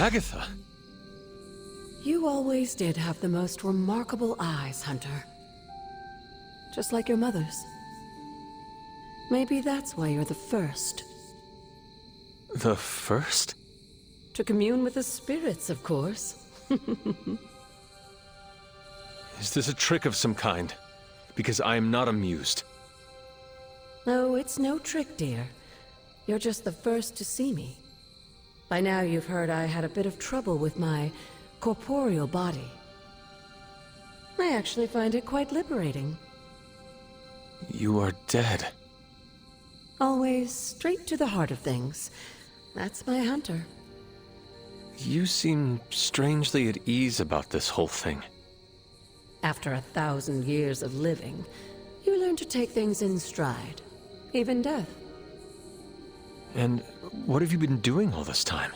Agatha! You always did have the most remarkable eyes, Hunter. Just like your mother's. Maybe that's why you're the first. The first? To commune with the spirits, of course. Is this a trick of some kind? Because I am not amused. No, it's no trick, dear. You're just the first to see me. By now you've heard I had a bit of trouble with my corporeal body. I actually find it quite liberating. You are dead. Always straight to the heart of things. That's my Hunter. You seem strangely at ease about this whole thing. After 1,000 years of living, you learn to take things in stride. Even death. And what have you been doing all this time?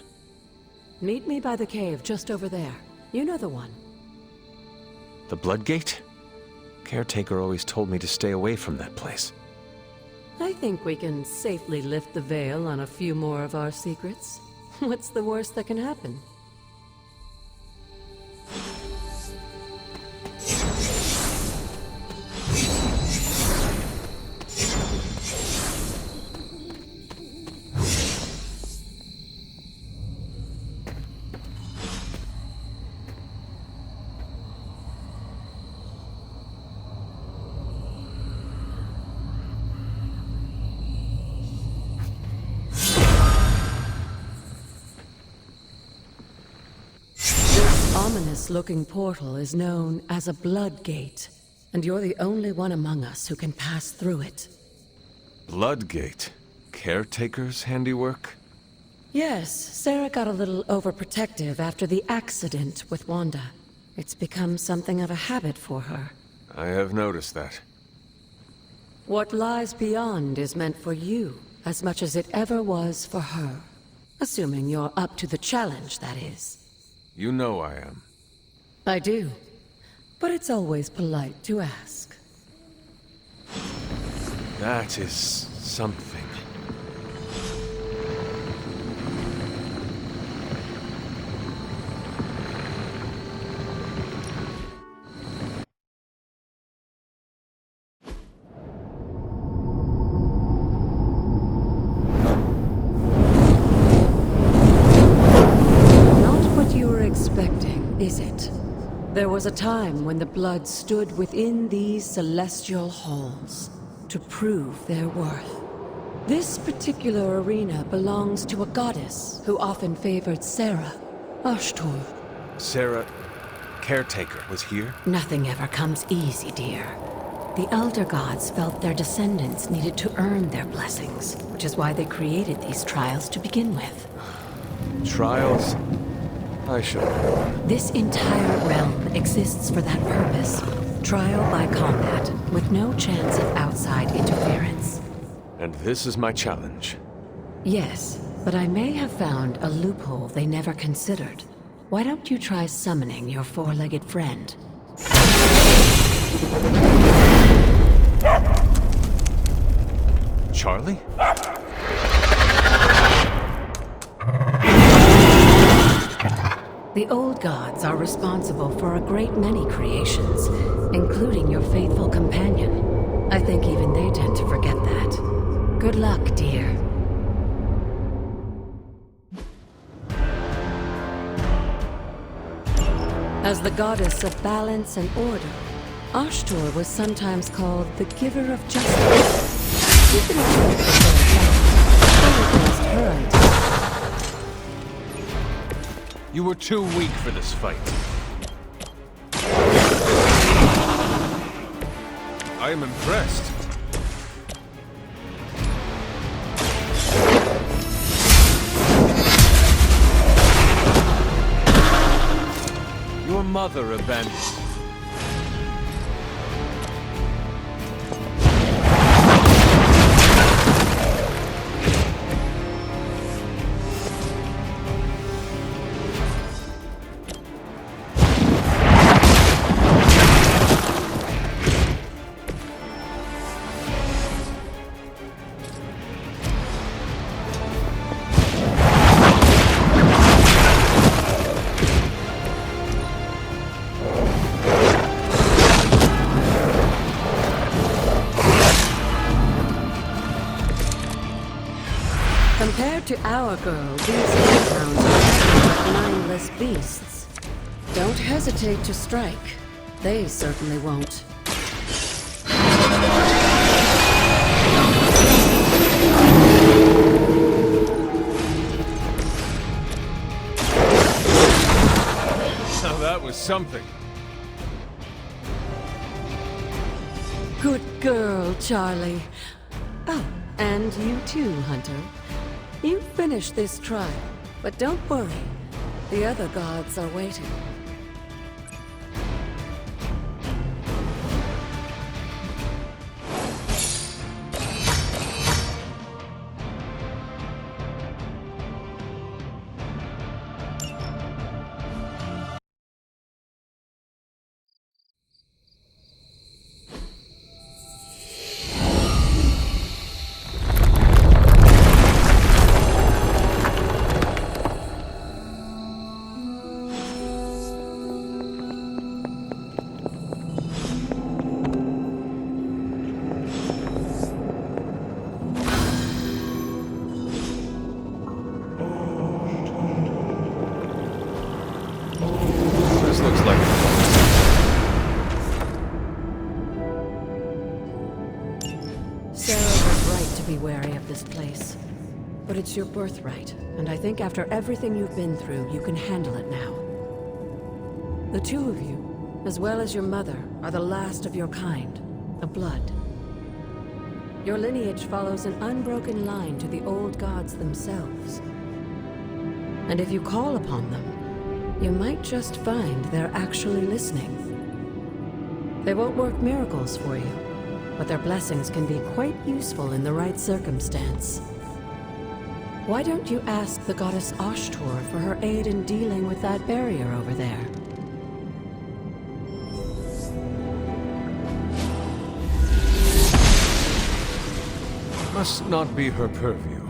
Meet me by the cave just over there. You know the one. The Bloodgate? Caretaker always told me to stay away from that place. I think we can safely lift the veil on a few more of our secrets. What's the worst that can happen? Ominous-looking portal is known as a Blood Gate, and you're the only one among us who can pass through it. Bloodgate? Caretaker's handiwork? Yes, Sarah got a little overprotective after the accident with Wanda. It's become something of a habit for her. I have noticed that. What lies beyond is meant for you, as much as it ever was for her. Assuming you're up to the challenge, that is. You know I am. I do. But it's always polite to ask. That is something. Is it? There was a time when the blood stood within these celestial halls to prove their worth. This particular arena belongs to a goddess who often favored Sarah, Ashtor. Sarah, Caretaker, was here? Nothing ever comes easy, dear. The Elder Gods felt their descendants needed to earn their blessings, which is why they created these trials to begin with. Trials? I should. This entire realm exists for that purpose. Trial by combat, with no chance of outside interference. And this is my challenge. Yes, but I may have found a loophole they never considered. Why don't you try summoning your four-legged friend? Charlie? The old gods are responsible for a great many creations, including your faithful companion. I think even they tend to forget that. Good luck, dear. As the goddess of balance and order, Ashtor was sometimes called the giver of justice. You can check the fact. Her idea. You were too weak for this fight. I am impressed. Your mother abandoned you. To our girl, these hellhounds are nothing but mindless beasts. Don't hesitate to strike. They certainly won't. Now that was something. Good girl, Charlie. Oh, and you too, Hunter. You finished this trial, but don't worry. The other gods are waiting. This looks like a... Sarah was right to be wary of this place. But it's your birthright, and I think after everything you've been through, you can handle it now. The two of you, as well as your mother, are the last of your kind, of blood. Your lineage follows an unbroken line to the old gods themselves. And if you call upon them, you might just find they're actually listening. They won't work miracles for you, but their blessings can be quite useful in the right circumstance. Why don't you ask the goddess Ashtor for her aid in dealing with that barrier over there? Must not be her purview.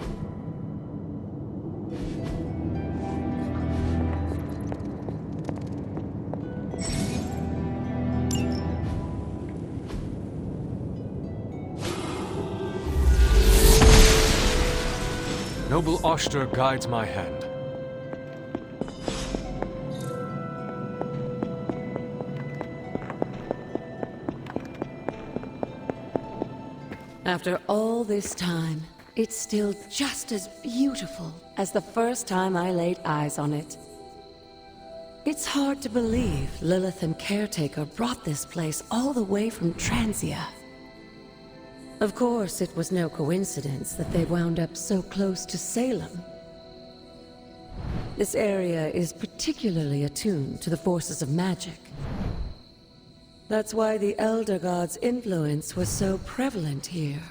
Noble Ashtor guides my hand. After all this time, it's still just as beautiful as the first time I laid eyes on it. It's hard to believe Lilith and Caretaker brought this place all the way from Transia. Of course, it was no coincidence that they wound up so close to Salem. This area is particularly attuned to the forces of magic. That's why the Elder God's influence was so prevalent here.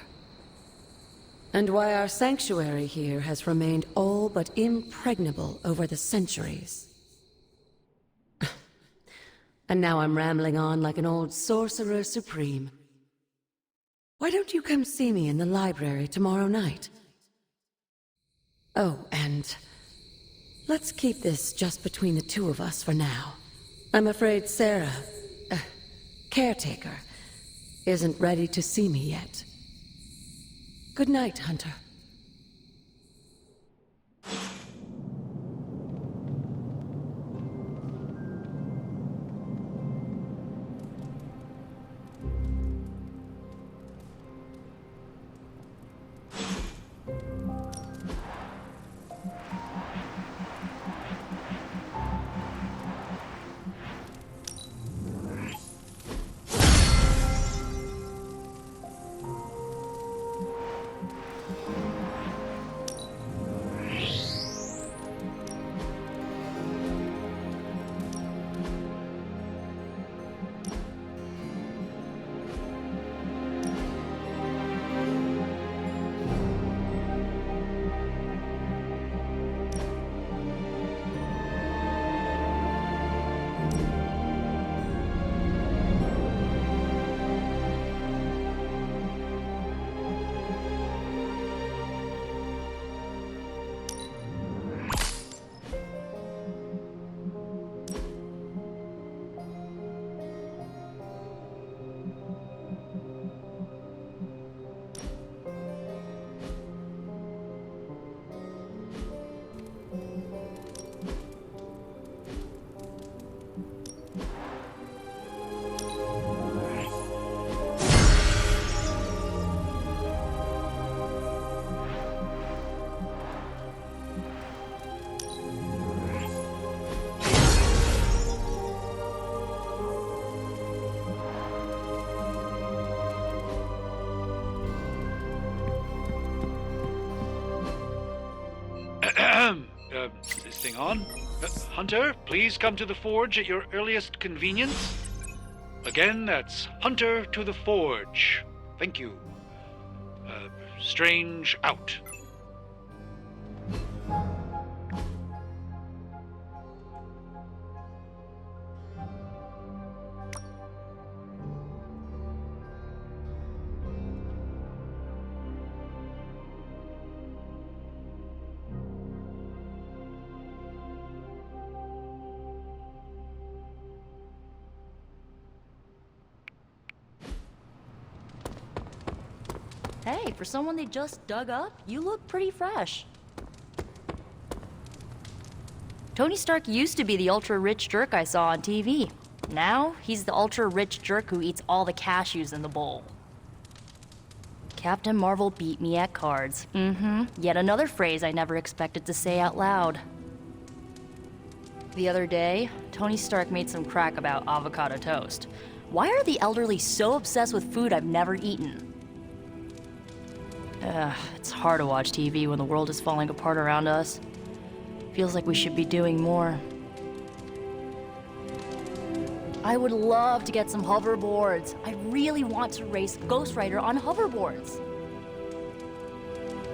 And why our sanctuary here has remained all but impregnable over the centuries. And now I'm rambling on like an old sorcerer supreme. Why don't you come see me in the library tomorrow night? Oh, and let's keep this just between the two of us for now. I'm afraid Sarah, Caretaker, isn't ready to see me yet. Good night, Hunter. Is this thing on? Hunter, please come to the forge at your earliest convenience. Again, that's Hunter to the forge. Thank you. Strange out. Hey, for someone they just dug up, you look pretty fresh. Tony Stark used to be the ultra-rich jerk I saw on TV. Now, he's the ultra-rich jerk who eats all the cashews in the bowl. Captain Marvel beat me at cards. Yet another phrase I never expected to say out loud. The other day, Tony Stark made some crack about avocado toast. Why are the elderly so obsessed with food I've never eaten? It's hard to watch TV when the world is falling apart around us. Feels like we should be doing more. I would love to get some hoverboards. I really want to race Ghost Rider on hoverboards.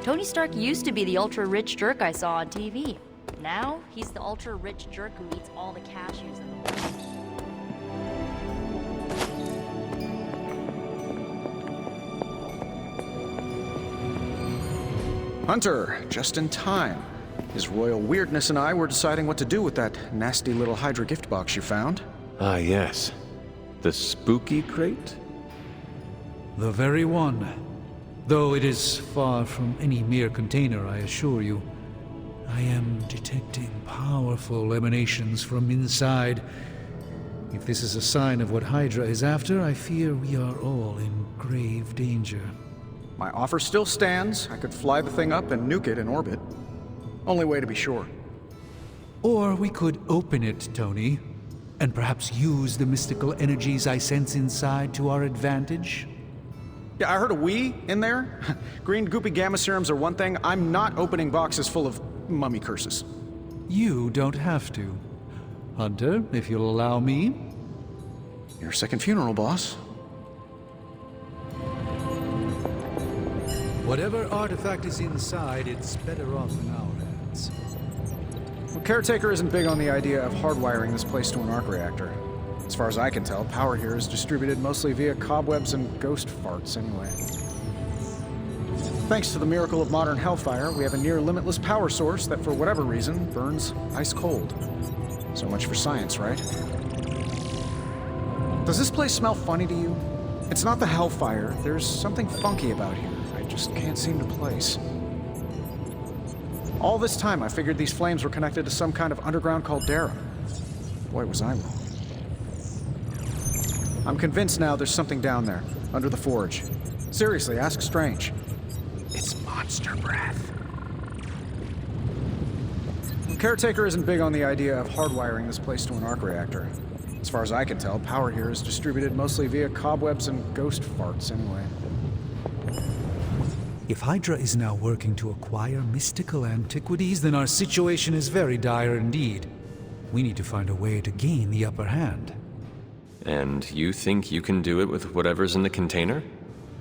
Tony Stark used to be the ultra-rich jerk I saw on TV. Now, he's the ultra-rich jerk who eats all the cashews in the world. Hunter, just in time. His royal weirdness and I were deciding what to do with that nasty little Hydra gift box you found. Ah, yes. The spooky crate? The very one. Though it is far from any mere container, I assure you. I am detecting powerful emanations from inside. If this is a sign of what Hydra is after, I fear we are all in grave danger. My offer still stands. I could fly the thing up and nuke it in orbit. Only way to be sure. Or we could open it, Tony, and perhaps use the mystical energies I sense inside to our advantage. Yeah, I heard a "we" in there. Green goopy gamma serums are one thing. I'm not opening boxes full of mummy curses. You don't have to. Hunter, if you'll allow me. Your second funeral, boss. Whatever artifact is inside, it's better off in our hands. Well, Caretaker isn't big on the idea of hardwiring this place to an arc reactor. As far as I can tell, power here is distributed mostly via cobwebs and ghost farts anyway. Thanks to the miracle of modern hellfire, we have a near-limitless power source that, for whatever reason, burns ice cold. So much for science, right? Does this place smell funny to you? It's not the hellfire. There's something funky about here. I just can't seem to place. All this time, I figured these flames were connected to some kind of underground caldera. Boy, was I wrong. I'm convinced now there's something down there, under the forge. Seriously, ask Strange. It's monster breath. Caretaker isn't big on the idea of hardwiring this place to an arc reactor. As far as I can tell, power here is distributed mostly via cobwebs and ghost farts anyway. If Hydra is now working to acquire mystical antiquities, then our situation is very dire indeed. We need to find a way to gain the upper hand. And you think you can do it with whatever's in the container?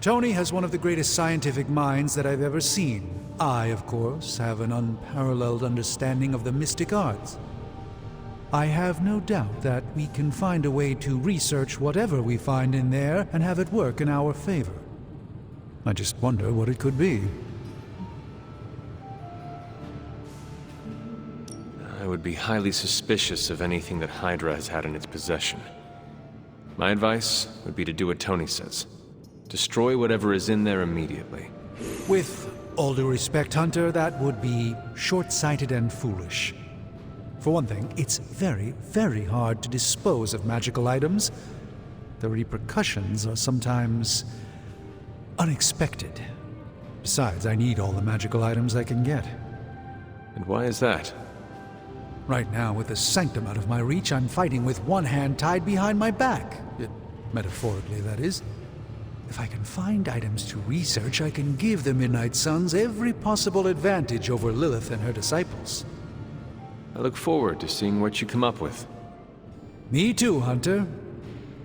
Tony has one of the greatest scientific minds that I've ever seen. I, of course, have an unparalleled understanding of the mystic arts. I have no doubt that we can find a way to research whatever we find in there and have it work in our favor. I just wonder what it could be. I would be highly suspicious of anything that Hydra has had in its possession. My advice would be to do what Tony says. Destroy whatever is in there immediately. With all due respect, Hunter, that would be short-sighted and foolish. For one thing, it's very, very hard to dispose of magical items. The repercussions are sometimes unexpected. Besides, I need all the magical items I can get. And why is that? Right now, with the sanctum out of my reach, I'm fighting with one hand tied behind my back. Metaphorically, that is. If I can find items to research, I can give the Midnight Suns every possible advantage over Lilith and her disciples. I look forward to seeing what you come up with. Me too, Hunter.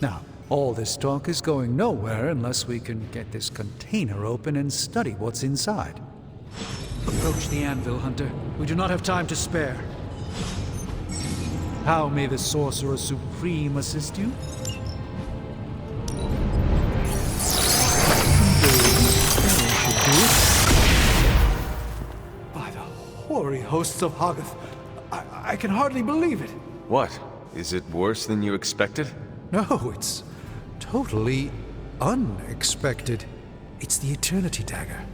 Now, all this talk is going nowhere unless we can get this container open and study what's inside. Approach the anvil, Hunter. We do not have time to spare. How may the Sorcerer Supreme assist you? By the hoary hosts of Hoggoth, I can hardly believe it. What? Is it worse than you expected? No, it's totally unexpected. It's the Eternity Dagger.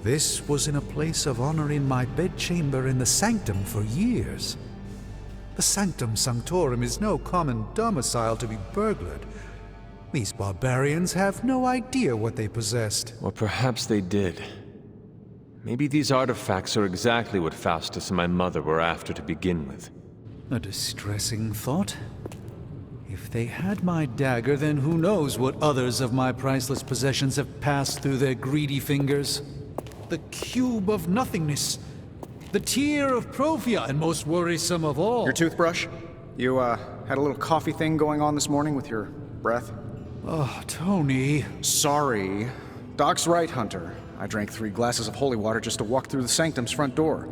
This was in a place of honor in my bedchamber in the Sanctum for years. The Sanctum Sanctorum is no common domicile to be burglared. These barbarians have no idea what they possessed. Or perhaps they did. Maybe these artifacts are exactly what Faustus and my mother were after to begin with. A distressing thought. If they had my dagger, then who knows what others of my priceless possessions have passed through their greedy fingers. The Cube of Nothingness. The Tear of Profia, and most worrisome of all. Your toothbrush? You, had a little coffee thing going on this morning with your breath? Oh, Tony. Sorry. Doc's right, Hunter. I drank 3 glasses of holy water just to walk through the Sanctum's front door.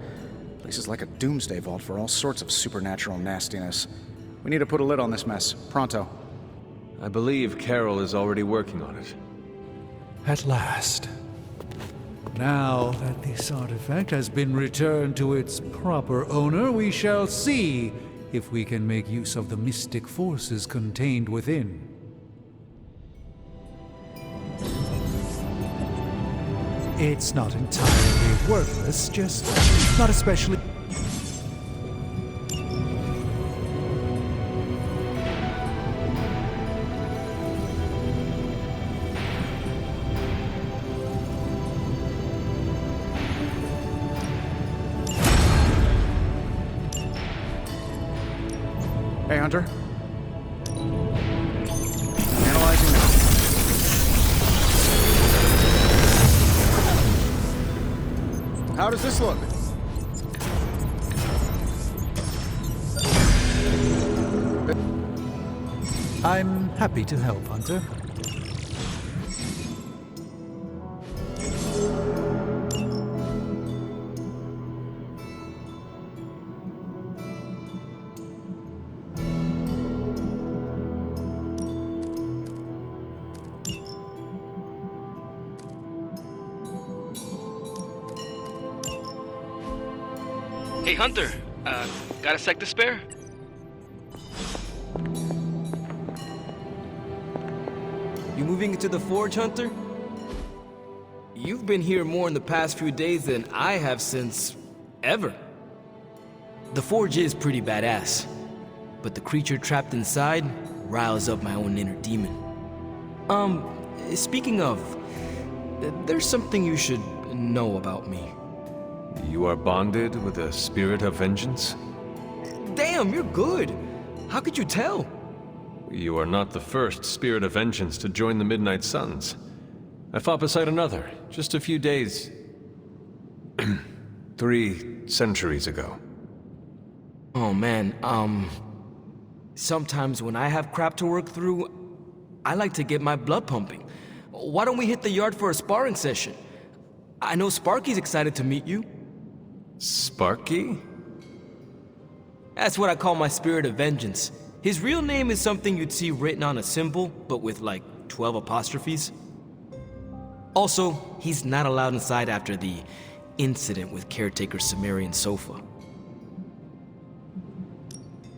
Place is like a doomsday vault for all sorts of supernatural nastiness. We need to put a lid on this mess. Pronto. I believe Carol is already working on it. At last. Now that this artifact has been returned to its proper owner, we shall see if we can make use of the mystic forces contained within. It's not entirely worthless, just not especially... Hey, Hunter. Analyzing now. How does this look? I'm happy to help, Hunter. Hey, Hunter, got a sec to spare? You moving into the Forge, Hunter? You've been here more in the past few days than I have since... ever. The Forge is pretty badass, but the creature trapped inside riles up my own inner demon. Speaking of, there's something you should know about me. You are bonded with a spirit of vengeance? Damn, you're good! How could you tell? You are not the first spirit of vengeance to join the Midnight Suns. I fought beside another, just a few days... 3 centuries ago. Oh man, sometimes when I have crap to work through, I like to get my blood pumping. Why don't we hit the yard for a sparring session? I know Sparky's excited to meet you. Sparky? That's what I call my spirit of vengeance. His real name is something you'd see written on a symbol, but with like 12 apostrophes. Also, he's not allowed inside after the incident with Caretaker Cimmerian Sofa.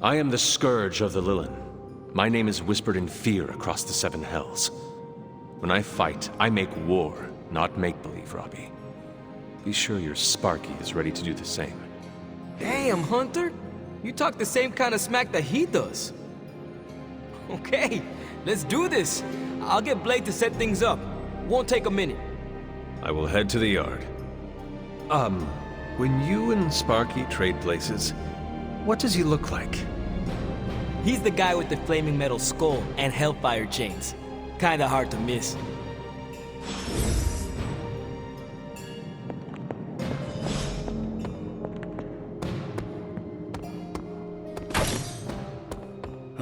I am the Scourge of the Lilin. My name is whispered in fear across the 7 hells. When I fight, I make war, not make-believe, Robbie. Be sure your Sparky is ready to do the same. Damn, Hunter! You talk the same kind of smack that he does. Okay, let's do this. I'll get Blade to set things up. Won't take a minute. I will head to the yard. When you and Sparky trade places, what does he look like? He's the guy with the flaming metal skull and hellfire chains. Kinda hard to miss.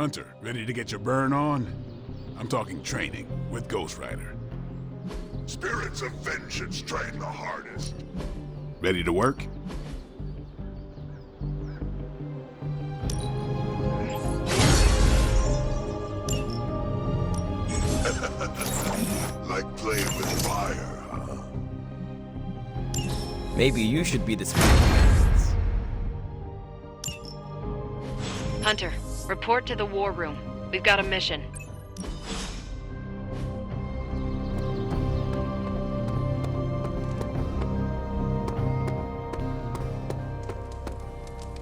Hunter, ready to get your burn on? I'm talking training with Ghost Rider. Spirits of vengeance train the hardest. Ready to work? Like playing with fire, huh? Maybe you should be the spirit of vengeance. Hunter, report to the war room. We've got a mission.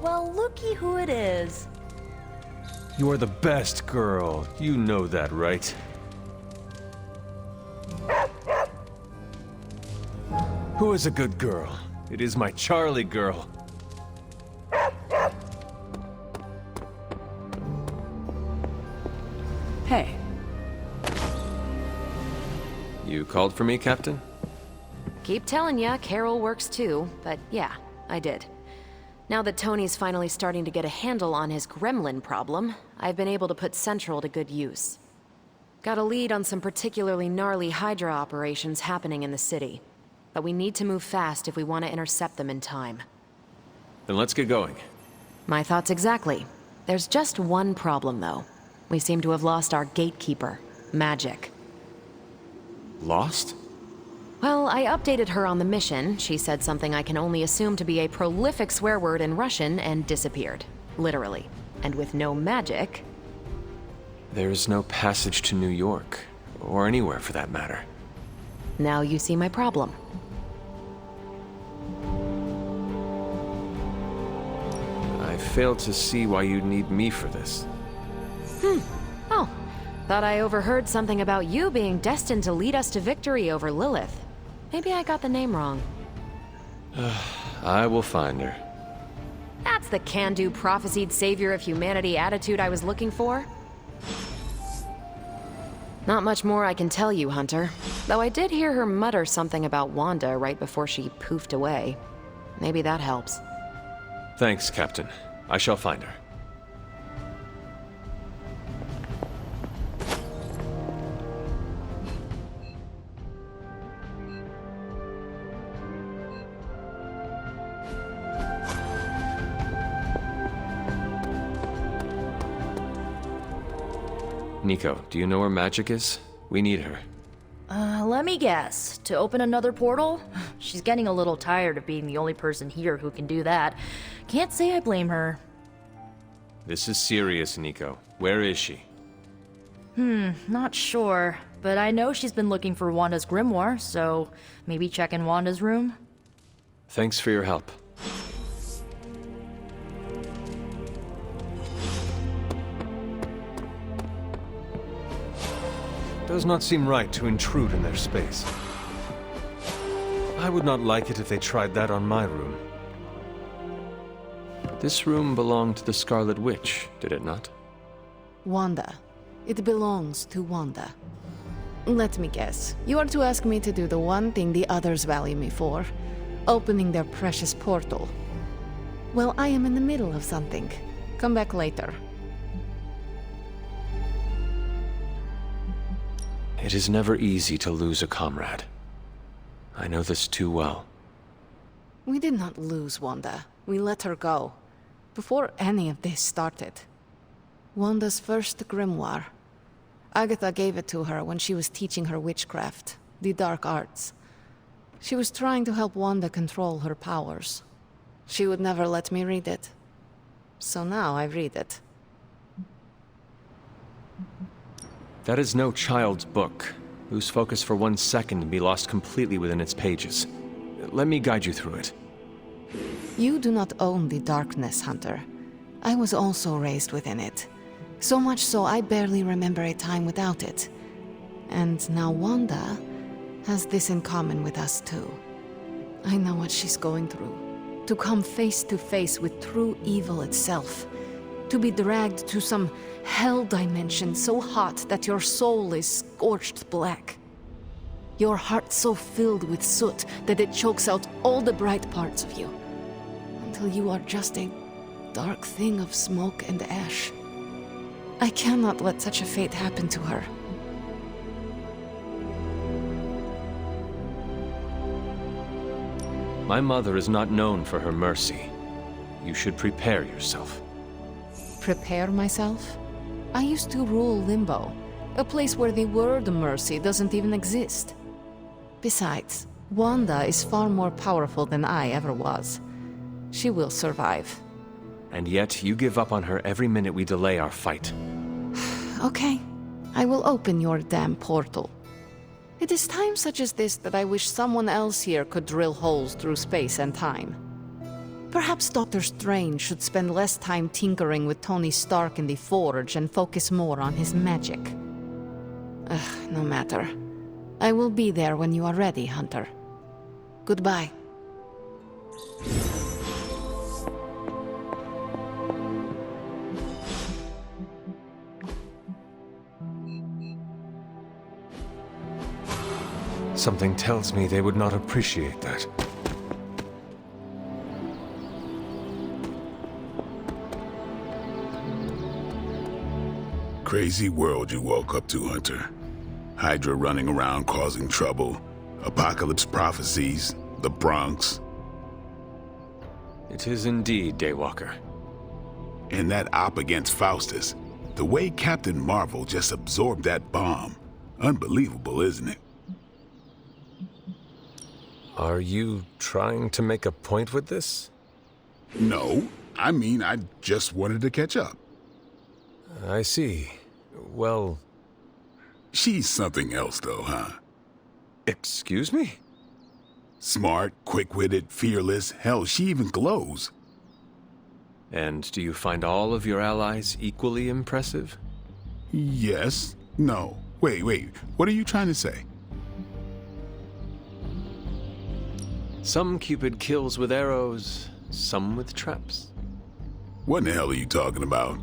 Well, looky who it is. You are the best girl. You know that, right? Who is a good girl? It is my Charlie girl. Hey, You called for me, Captain? Keep telling ya, Carol works too, but yeah, I did. Now that Tony's finally starting to get a handle on his gremlin problem, I've been able to put Central to good use. Got a lead on some particularly gnarly Hydra operations happening in the city. But we need to move fast if we want to intercept them in time. Then let's get going. My thoughts exactly. There's just one problem, though. We seem to have lost our gatekeeper, Magic. Lost? Well, I updated her on the mission. She said something I can only assume to be a prolific swear word in Russian and disappeared. Literally. And with no magic... There is no passage to New York, or anywhere for that matter. Now you see my problem. I fail to see why you'd need me for this. Oh, thought I overheard something about you being destined to lead us to victory over Lilith. Maybe I got the name wrong. I will find her. That's the can-do prophesied savior of humanity attitude I was looking for. Not much more I can tell you, Hunter. Though I did hear her mutter something about Wanda right before she poofed away. Maybe that helps. Thanks, Captain. I shall find her. Nico, do you know where Magic is? We need her. Let me guess. To open another portal? She's getting a little tired of being the only person here who can do that. Can't say I blame her. This is serious, Nico. Where is she? Not sure. But I know she's been looking for Wanda's grimoire, so maybe check in Wanda's room? Thanks for your help. Does not seem right to intrude in their space. I would not like it if they tried that on my room. This room belonged to the Scarlet Witch, did it not? Wanda. It belongs to Wanda. Let me guess. You are to ask me to do the one thing the others value me for. Opening their precious portal. Well, I am in the middle of something. Come back later. It is never easy to lose a comrade. I know this too well. We did not lose Wanda. We let her go. Before any of this started. Wanda's first grimoire. Agatha gave it to her when she was teaching her witchcraft, the dark arts. She was trying to help Wanda control her powers. She would never let me read it. So now I read it. That is no child's book. Lose focus for 1 second and be lost completely within its pages. Let me guide you through it. You do not own the darkness, Hunter. I was also raised within it. So much so I barely remember a time without it. And now Wanda has this in common with us too. I know what she's going through. To come face to face with true evil itself. To be dragged to some hell dimension so hot that your soul is scorched black. Your heart so filled with soot that it chokes out all the bright parts of you. Until you are just a dark thing of smoke and ash. I cannot let such a fate happen to her. My mother is not known for her mercy. You should prepare yourself. Prepare myself? I used to rule Limbo, a place where the word mercy doesn't even exist. Besides, Wanda is far more powerful than I ever was. She will survive. And yet, you give up on her every minute we delay our fight. Okay, I will open your damn portal. It is times such as this that I wish someone else here could drill holes through space and time. Perhaps Doctor Strange should spend less time tinkering with Tony Stark in the Forge and focus more on his magic. No matter. I will be there when you are ready, Hunter. Goodbye. Something tells me they would not appreciate that. Crazy world you woke up to, Hunter. Hydra running around causing trouble, apocalypse prophecies, the Bronx. It is indeed, Daywalker. And that op against Faustus. The way Captain Marvel just absorbed that bomb. Unbelievable, isn't it? Are you trying to make a point with this? No, I mean, I just wanted to catch up. I see. Well... She's something else, though, huh? Excuse me? Smart, quick-witted, fearless. Hell, she even glows. And do you find all of your allies equally impressive? Yes. No. Wait. What are you trying to say? Some Cupid kills with arrows, some with traps. What in the hell are you talking about?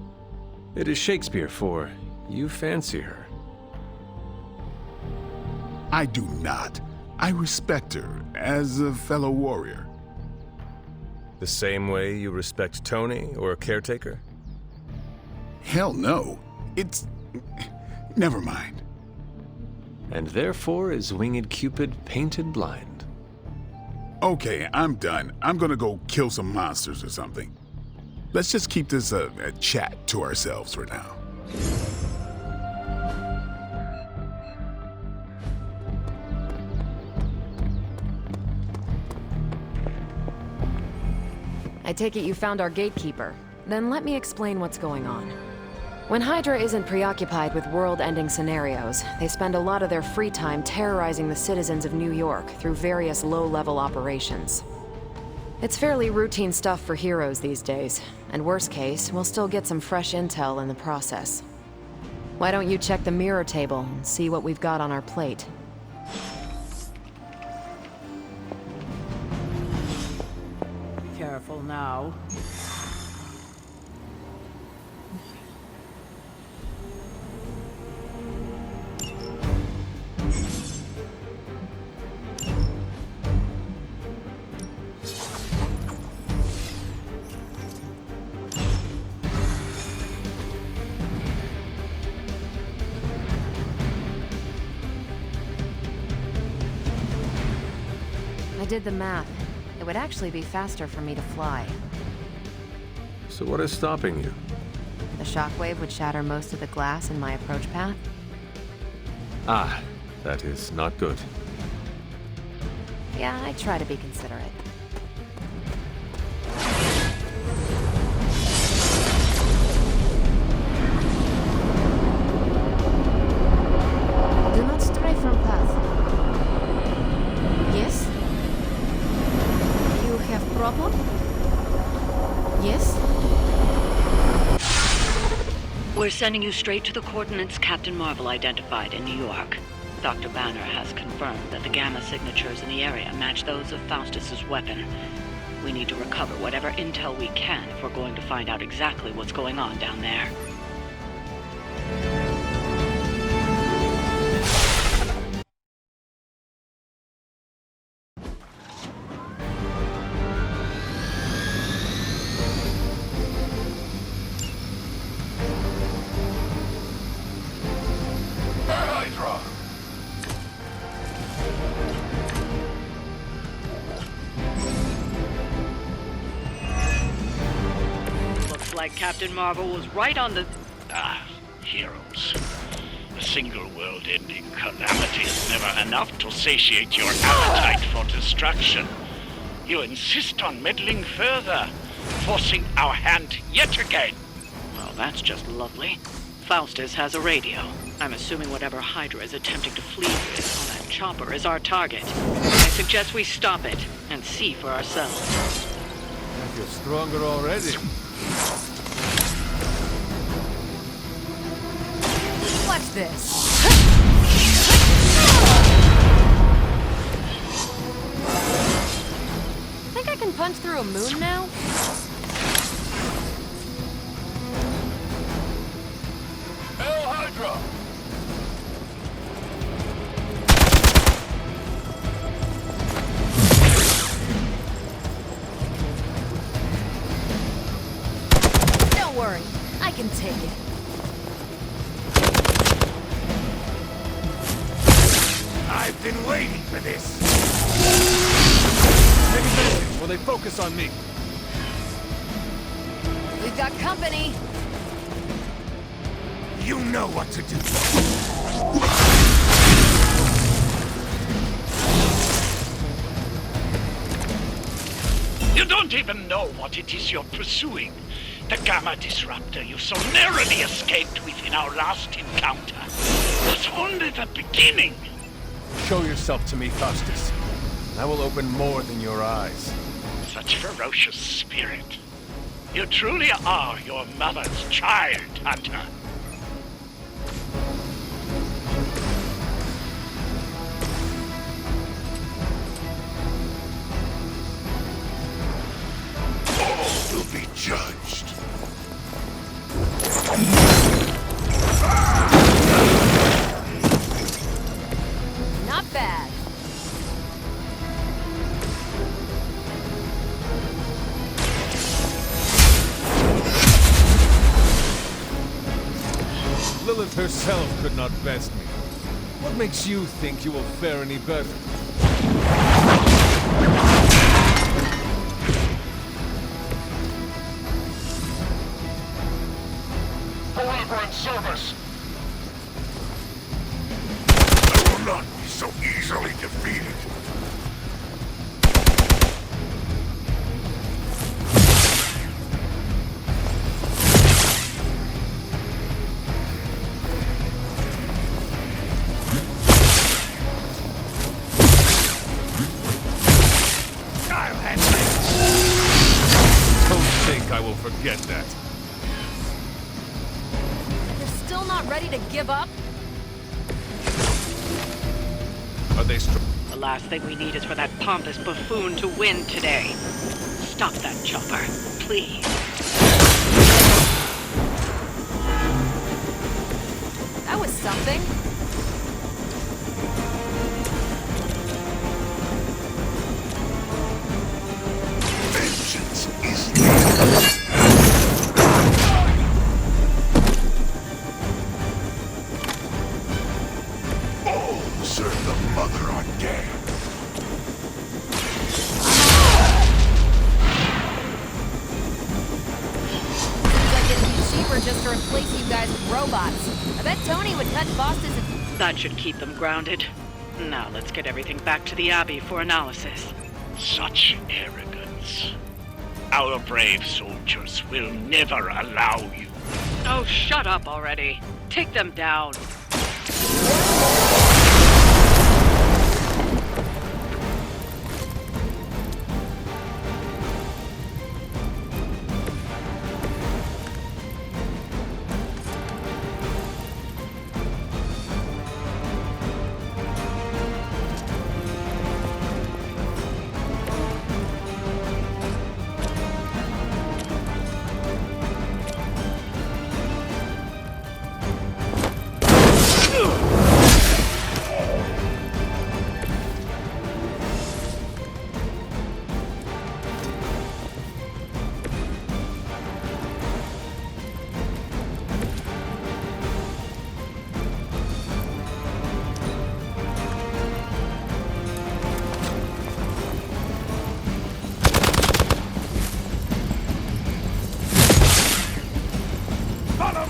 It is Shakespeare for you fancy her. I do not. I respect her as a fellow warrior. The same way you respect Tony or a caretaker? Hell no. It's... Never mind. And therefore is Winged Cupid painted blind. Okay, I'm done. I'm gonna go kill some monsters or something. Let's just keep this a chat to ourselves for now. I take it you found our gatekeeper. Then let me explain what's going on. When Hydra isn't preoccupied with world-ending scenarios, they spend a lot of their free time terrorizing the citizens of New York through various low-level operations. It's fairly routine stuff for heroes these days, and worst case, we'll still get some fresh intel in the process. Why don't you check the mirror table and see what we've got on our plate? Careful now. I did the math. It would actually be faster for me to fly. So what is stopping you? The shockwave would shatter most of the glass in my approach path. Ah, that is not good. Yeah, I try to be considerate. Do not stray from path. Yes? You have problem? Yes? We're sending you straight to the coordinates Captain Marvel identified in New York. Dr. Banner has confirmed that the gamma signatures in the area match those of Faustus's weapon. We need to recover whatever intel we can if we're going to find out exactly what's going on down there. like Captain Marvel was right on the... Heroes. A single world-ending calamity is never enough to satiate your appetite for destruction. You insist on meddling further, forcing our hand yet again. Well, that's just lovely. Faustus has a radio. I'm assuming whatever Hydra is attempting to flee with on that chopper is our target. I suggest we stop it and see for ourselves. I feel stronger already. Watch this. Think I can punch through a moon now? Hail Hydra! Don't worry, I can take it. I've been waiting for this! Take advantage while they focus on me. We've got company. You know what to do. You don't even know what it is you're pursuing. The Gamma Disruptor you so narrowly escaped with in our last encounter was only the beginning. Show yourself to me, Faustus. I will open more than your eyes. Such ferocious spirit. You truly are your mother's child, Hunter. All will be judged. Not bad. Lilith herself could not best me. What makes you think you will fare any better? Forever in service! I will not be so easily defeated. Don't think I will forget that. You're still not ready to give up? Are they strong? The last thing we need is for that pompous buffoon to win today. Stop that chopper, please. That was something. Vengeance is needed. All serve the Mother Ardan. Seems like it'd be cheaper just to replace you guys with robots. I bet Tony would cut Faustus and... That should keep them grounded. Now let's get everything back to the Abbey for analysis. Such arrogance. Our brave soldiers will never allow you. Oh, shut up already. Take them down.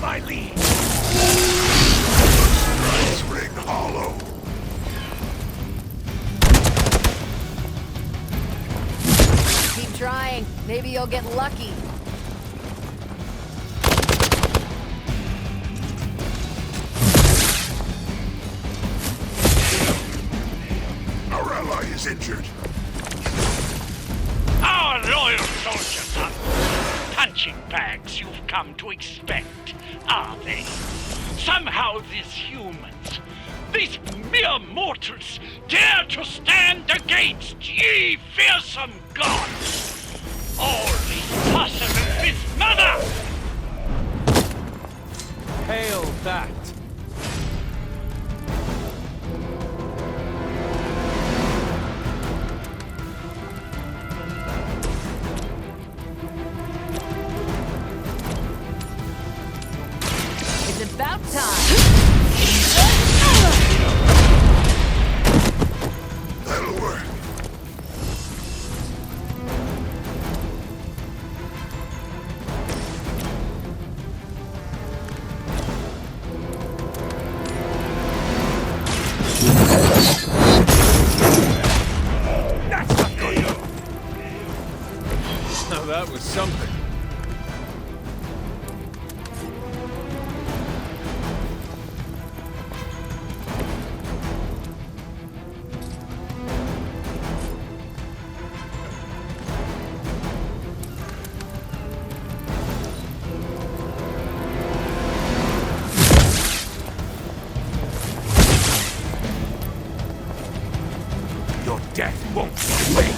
my lead. Strikes ring hollow. Keep trying. Maybe you'll get lucky. Our ally is injured. Our loyal soldiers are punching bags you've come to expect, are they? Somehow these humans, these mere mortals, dare to stand against ye fearsome gods! All is possible with Mother! Hail that! It's about time. That'll work. That's not good. Now that was something. Your death won't wait.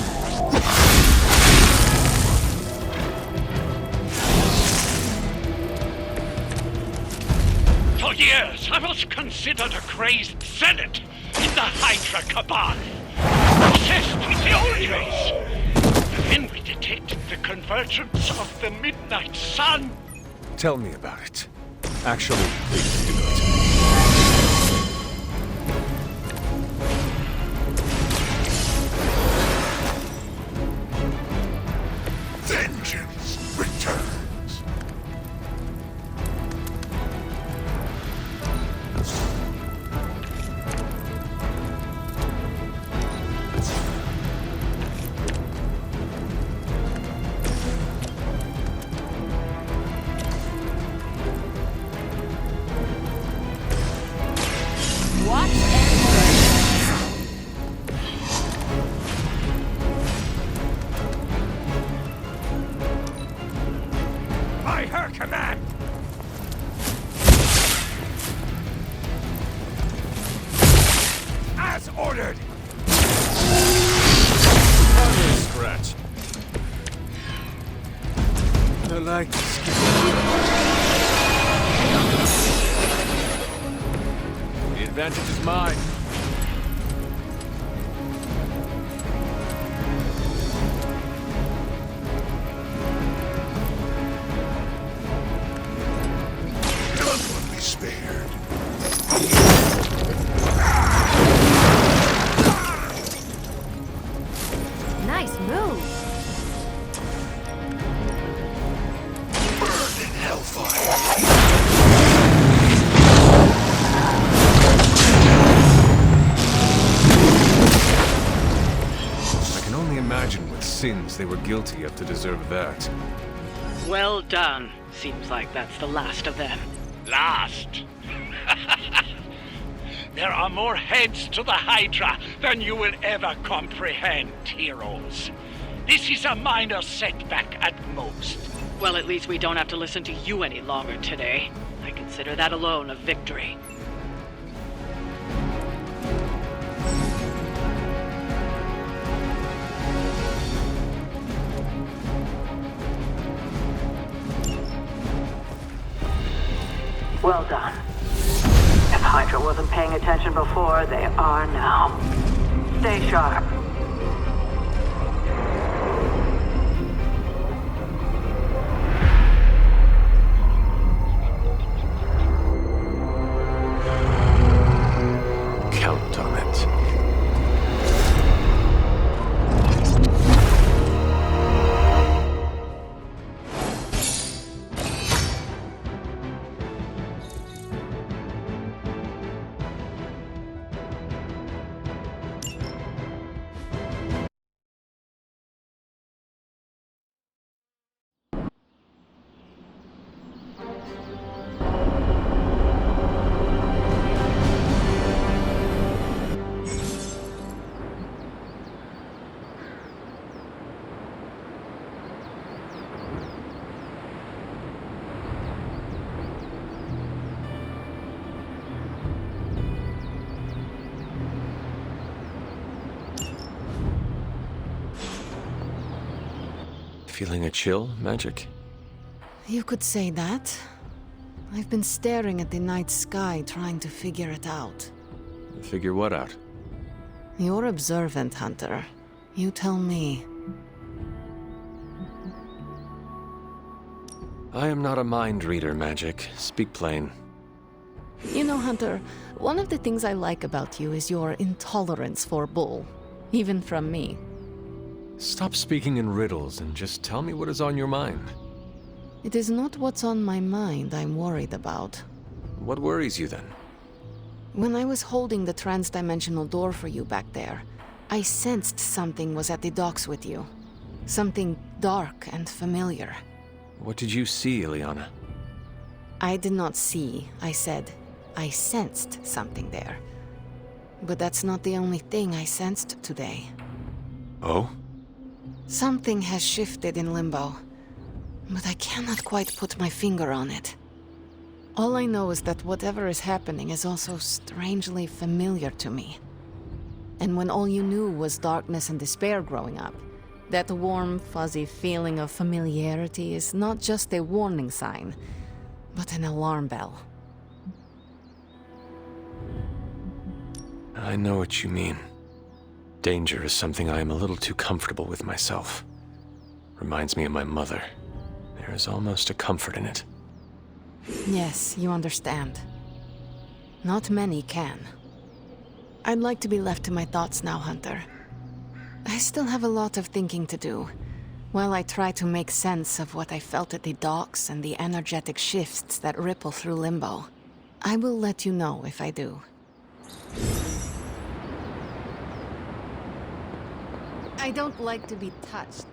For years, I was considered a crazed zealot in the Hydra Cabal, obsessed with the old ways. Then we detected the convergence of the Midnight Sun. Tell me about it. Actually, please do it. Vengeance returns. Watch and learn. By her command. As ordered. Another scratch. I like this. The advantage is mine. None will be spared. Nice move. Burn in hellfire. I can only imagine what sins they were guilty of to deserve that. Well done. Seems like that's the last of them. Last. There are more heads to the Hydra than you will ever comprehend, heroes. This is a minor setback at most. Well, at least we don't have to listen to you any longer today. I consider that alone a victory. Well done. If Hydra wasn't paying attention before, they are now. Stay sharp. Count on it. Feeling a chill, Magic? You could say that. I've been staring at the night sky trying to figure it out. Figure what out? You're observant, Hunter. You tell me. I am not a mind reader, Magic. Speak plain. You know, Hunter, one of the things I like about you is your intolerance for bull. Even from me. Stop speaking in riddles and just tell me what is on your mind. It is not what's on my mind I'm worried about. What worries you then? When I was holding the trans-dimensional door for you back there, I sensed something was at the docks with you. Something dark and familiar. What did you see, Ileana? I did not see, I said. I sensed something there. But that's not the only thing I sensed today. Oh? Something has shifted in Limbo, but I cannot quite put my finger on it. All I know is that whatever is happening is also strangely familiar to me. And when all you knew was darkness and despair growing up, that warm, fuzzy feeling of familiarity is not just a warning sign, but an alarm bell. I know what you mean. Danger is something I am a little too comfortable with myself. Reminds me of my mother. There is almost a comfort in it. Yes, you understand. Not many can. I'd like to be left to my thoughts now, Hunter. I still have a lot of thinking to do, while I try to make sense of what I felt at the docks and the energetic shifts that ripple through Limbo. I will let you know if I do. I don't like to be touched.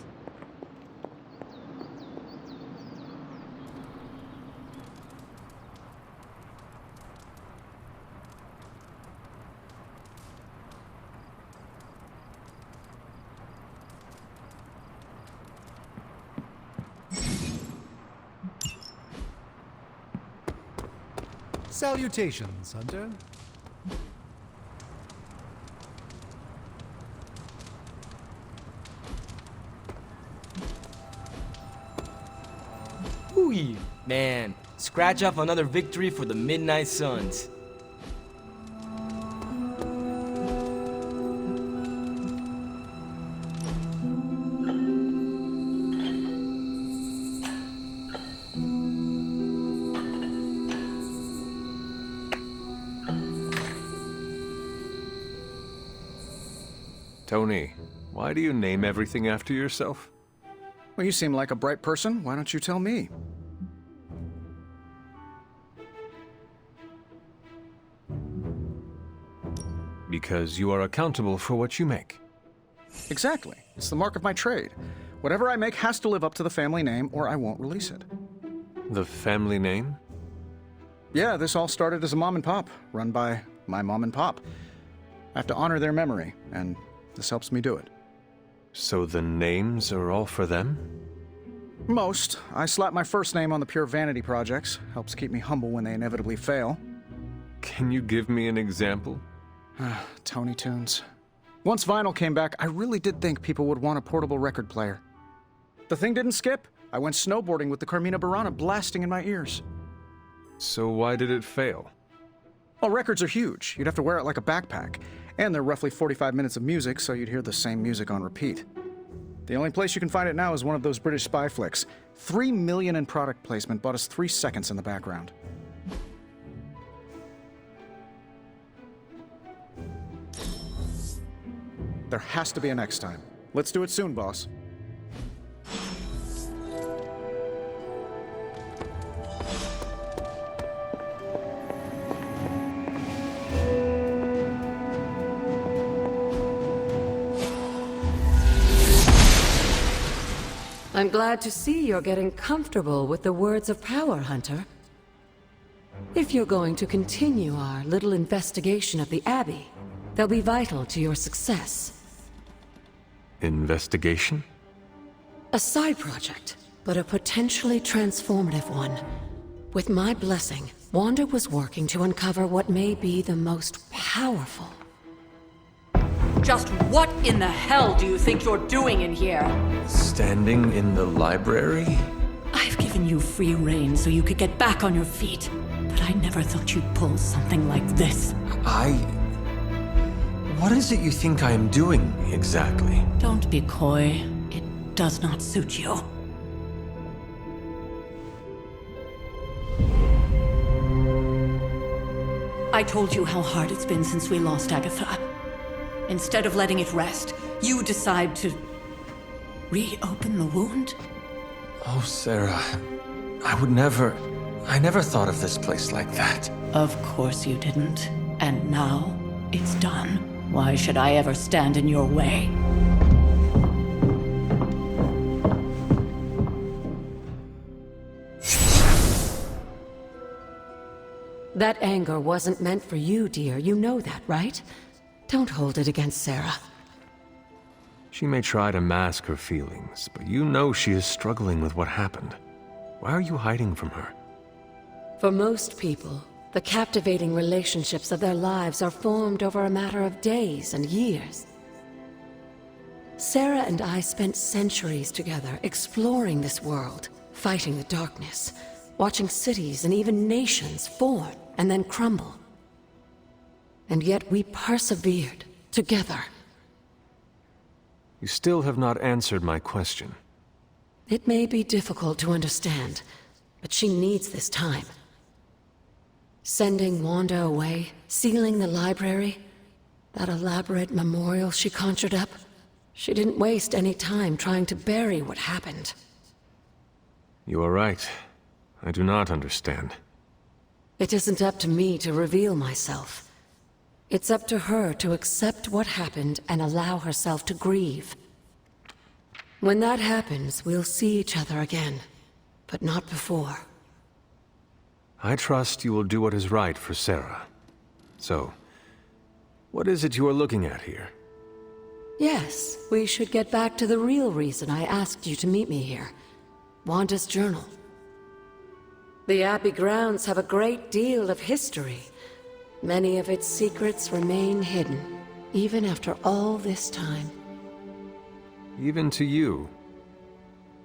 Salutations, Hunter. Ooh, man. Scratch off another victory for the Midnight Suns. Tony, why do you name everything after yourself? Well, you seem like a bright person. Why don't you tell me? Because you are accountable for what you make. Exactly. It's the mark of my trade. Whatever I make has to live up to the family name, or I won't release it. The family name? Yeah, this all started as a mom and pop, run by my mom and pop. I have to honor their memory, and this helps me do it. So the names are all for them? Most. I slap my first name on the pure vanity projects. Helps keep me humble when they inevitably fail. Can you give me an example? Tony Tunes. Once vinyl came back, I really did think people would want a portable record player. The thing didn't skip. I went snowboarding with the Carmina Burana blasting in my ears. So why did it fail? Well, records are huge. You'd have to wear it like a backpack. And they're roughly 45 minutes of music, so you'd hear the same music on repeat. The only place you can find it now is one of those British spy flicks. $3 million in product placement bought us 3 seconds in the background. There has to be a next time. Let's do it soon, boss. I'm glad to see you're getting comfortable with the words of power, Hunter. If you're going to continue our little investigation of the Abbey, they'll be vital to your success. Investigation? A side project, but a potentially transformative one. With my blessing, Wanda was working to uncover what may be the most powerful Just what in the hell do you think you're doing in here? Standing in the library? I've given you free rein so you could get back on your feet. But I never thought you'd pull something like this. What is it you think I am doing, exactly? Don't be coy. It does not suit you. I told you how hard it's been since we lost Agatha. Instead of letting it rest, you decide to reopen the wound? Oh, Sarah. I never thought of this place like that. Of course you didn't. And now, it's done. Why should I ever stand in your way? That anger wasn't meant for you, dear. You know that, right? Don't hold it against Sarah. She may try to mask her feelings, but you know she is struggling with what happened. Why are you hiding from her? For most people, the captivating relationships of their lives are formed over a matter of days and years. Sarah and I spent centuries together exploring this world, fighting the darkness, watching cities and even nations form and then crumble. And yet we persevered together. You still have not answered my question. It may be difficult to understand, but she needs this time. Sending Wanda away, sealing the library, that elaborate memorial she conjured up, she didn't waste any time trying to bury what happened. You are right. I do not understand. It isn't up to me to reveal myself. It's up to her to accept what happened and allow herself to grieve. When that happens, we'll see each other again, but not before. I trust you will do what is right for Sarah. So, what is it you are looking at here? Yes, we should get back to the real reason I asked you to meet me here. Wanda's journal. The Abbey grounds have a great deal of history. Many of its secrets remain hidden, even after all this time. Even to you?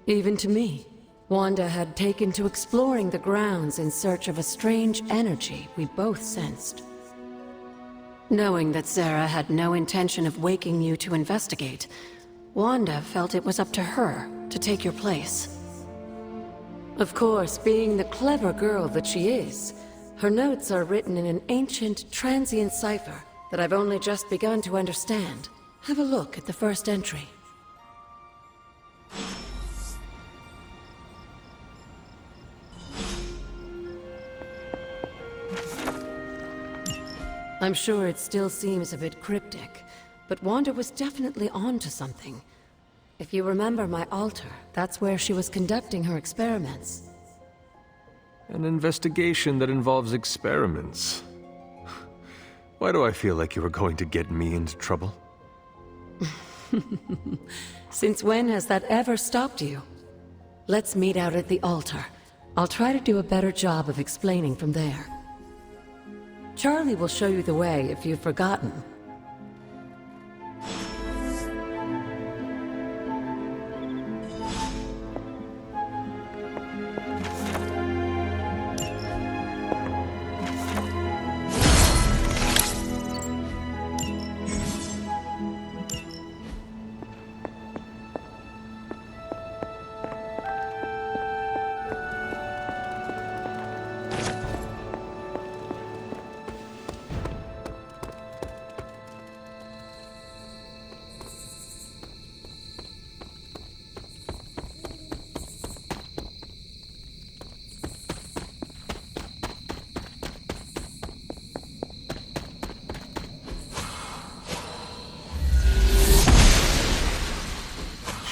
Even to me. Wanda had taken to exploring the grounds in search of a strange energy we both sensed. Knowing that Sarah had no intention of waking you to investigate, Wanda felt it was up to her to take your place. Of course, being the clever girl that she is, her notes are written in an ancient, transient cipher that I've only just begun to understand. Have a look at the first entry. I'm sure it still seems a bit cryptic, but Wanda was definitely onto something. If you remember my altar, that's where she was conducting her experiments. An investigation that involves experiments. Why do I feel like you were going to get me into trouble? Since when has that ever stopped you? Let's meet out at the altar. I'll try to do a better job of explaining from there. Charlie will show you the way if you've forgotten.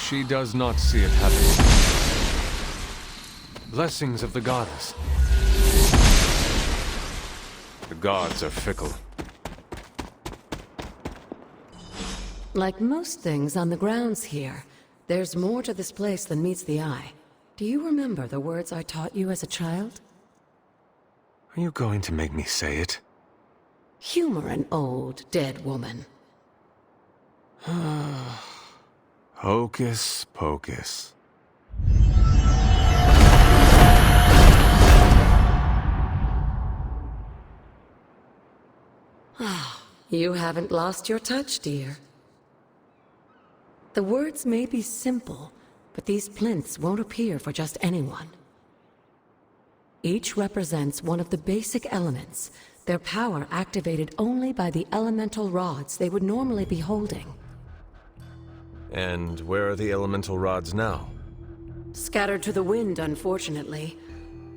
She does not see it happening. Blessings of the goddess. The gods are fickle. Like most things on the grounds here, there's more to this place than meets the eye. Do you remember the words I taught you as a child? Are you going to make me say it? Humor an old, dead woman. Hocus pocus. You haven't lost your touch, dear. The words may be simple, but these plinths won't appear for just anyone. Each represents one of the basic elements, their power activated only by the elemental rods they would normally be holding. And where are the elemental rods now? Scattered to the wind, unfortunately.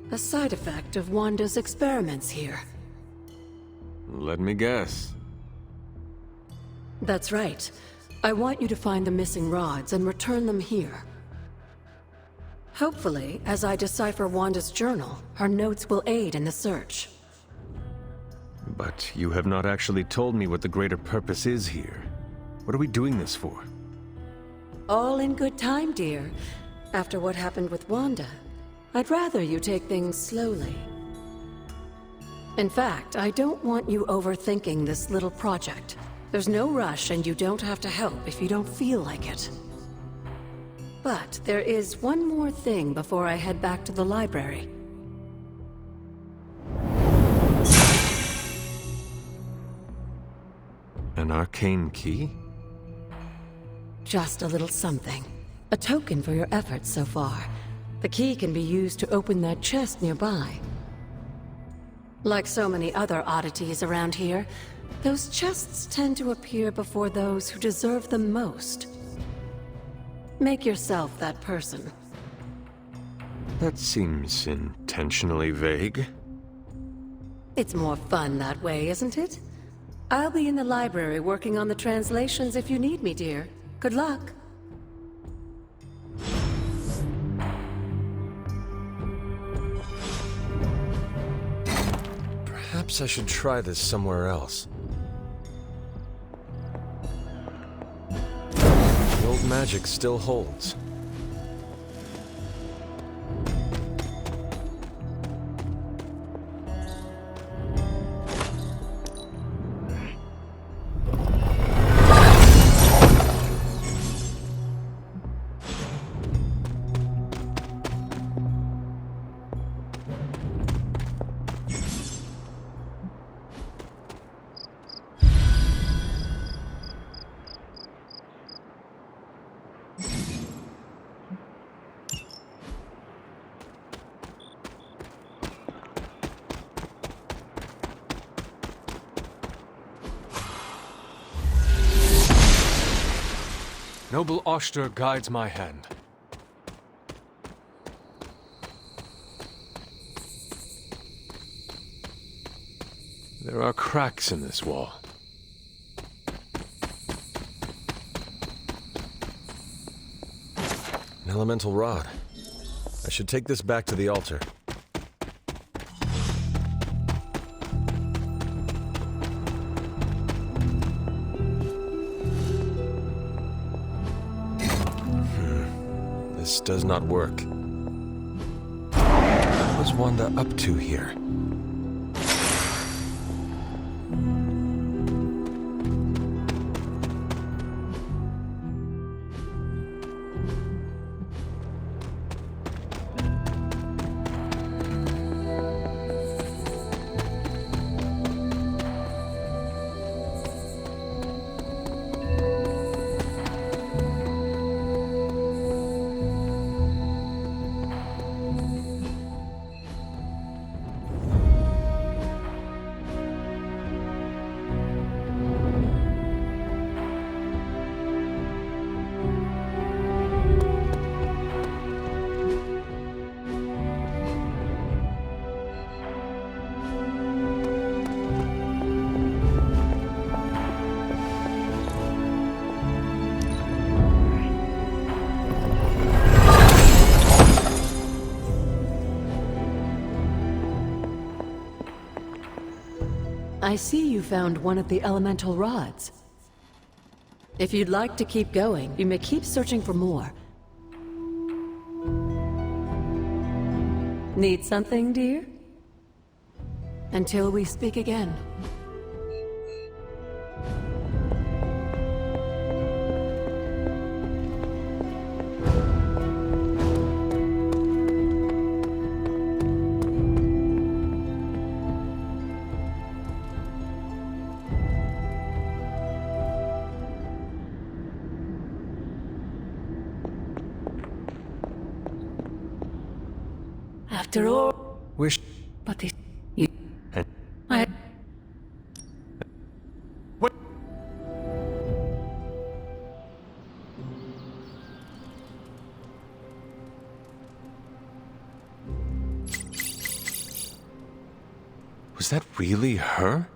A side effect of Wanda's experiments here. Let me guess. That's right. I want you to find the missing rods and return them here. Hopefully, as I decipher Wanda's journal, her notes will aid in the search. But you have not actually told me what the greater purpose is here. What are we doing this for? All in good time, dear. After what happened with Wanda, I'd rather you take things slowly. In fact, I don't want you overthinking this little project. There's no rush, and you don't have to help if you don't feel like it. But there is one more thing before I head back to the library. An arcane key? Just a little something. A token for your efforts so far. The key can be used to open that chest nearby. Like so many other oddities around here, those chests tend to appear before those who deserve them most. Make yourself that person. That seems intentionally vague. It's more fun that way, isn't it? I'll be in the library working on the translations if you need me, dear. Good luck. Perhaps I should try this somewhere else. The old magic still holds. Noble Oster guides my hand. There are cracks in this wall. An elemental rod. I should take this back to the altar. This does not work. What was Wanda up to here? I see you found one of the elemental rods. If you'd like to keep going, you may keep searching for more. Need something, dear? Until we speak again. After all, Wish. but this... You... And I... what? Was that really her?